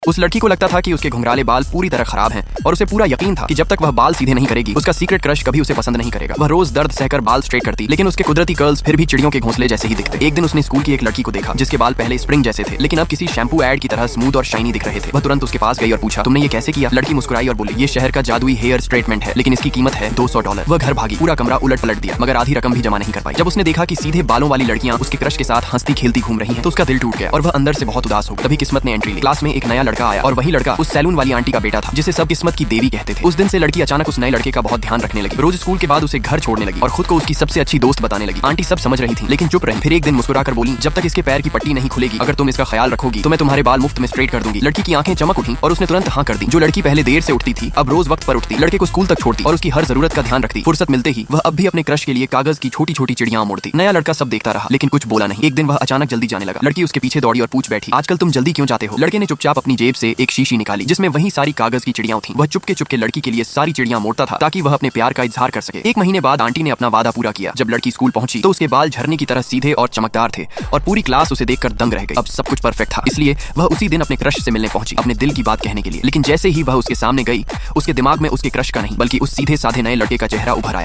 उस लड़की को लगता था कि उसके घुंघराले बाल पूरी तरह खराब हैं और उसे पूरा यकीन था कि जब तक वह बाल सीधे नहीं करेगी उसका सीक्रेट क्रश कभी उसे पसंद नहीं करेगा। वह रोज दर्द सहकर बाल स्ट्रेट करती, लेकिन उसके कुदरती कर्ल्स फिर भी चिड़ियों के घोंसले जैसे ही दिखते। एक दिन उसने स्कूल की एक लड़की को देखा जिसके बाल पहले स्प्रिंग जैसे थे लेकिन अब किसी शैम्पू एड की तरह स्मूथ और शाइनी दिख रहे थे। वह तुरंत उसके पास गई और पूछा, तुमने ये कैसे किया? लड़की मुस्कुराई और बोली, ये शहर का जादुई हेयर स्ट्रेटमेंट है, लेकिन इसकी कीमत है $200। वह घर भागी, पूरा कमरा उलट पलट दिया मगर आधी रकम भी जमा नहीं कर पाई। जब उसने देखा कि सीधे बालों वाली लड़कियां उसके क्रश के साथ हंसती खेलती घूम रही हैं, तो उसका दिल टूट गया और वह अंदर से बहुत उदास हो गया। तभी किस्मत ने एंट्री ली। क्लास में एक नया लड़का आया और वही लड़का उस सैलून वाली आंटी का बेटा था जिसे सब किस्मत की देवी कहते थे। उस दिन से लड़की अचानक उस नए लड़के का बहुत ध्यान रखने लगी। रोज स्कूल के बाद उसे घर छोड़ने लगी और खुद को उसकी सबसे अच्छी दोस्त बताने लगी। आंटी सब समझ रही थी लेकिन चुप रही। फिर एक दिन मुस्कुराकर बोली, जब तक इसके पैर की पट्टी नहीं खुलेगी, अगर तुम इसका ख्याल रखोगी तो मैं तुम्हारे बाल मुफ्त में स्ट्रेट कर दूंगी। लड़की की आंखें चमक उठी और उसने तुरंत हाँ कर दी। जो लड़की पहले देर से उठती थी अब रोज वक्त पर उठती, लड़के को स्कूल तक छोड़ती और उसकी हर जरूरत का ध्यान रखती। फुर्सत मिलते ही वह अब भी अपने क्रश के लिए कागज की छोटी छोटी चिड़ियां मोड़ती। नया लड़का सब देखता रहा लेकिन कुछ बोला नहीं। एक दिन वह अचानक जल्दी जाने लगा। लड़की उसके पीछे दौड़ी और पूछ बैठी, आजकल तुम जल्दी क्यों जाते हो? लड़के ने चुपचाप अपनी जेब से एक शीशी निकाली जिसमें वही सारी कागज की चिड़ियां थी। वह चुपके चुपके लड़की के लिए सारी चिड़ियां मोड़ता था ताकि वह अपने प्यार का इजहार कर सके। एक महीने बाद आंटी ने अपना वादा पूरा किया। जब लड़की स्कूल पहुंची तो उसके बाल झरने की तरह सीधे और चमकदार थे और पूरी क्लास उसे देखकर दंग रह गई। अब सब कुछ परफेक्ट था, इसलिए वह उसी दिन अपने क्रश से मिलने पहुंची, अपने दिल की बात कहने के लिए। लेकिन जैसे ही वह उसके सामने गई, उसके दिमाग में उसके क्रश का नहीं बल्कि उस सीधे साधे नए लड़के का चेहरा उभर आया।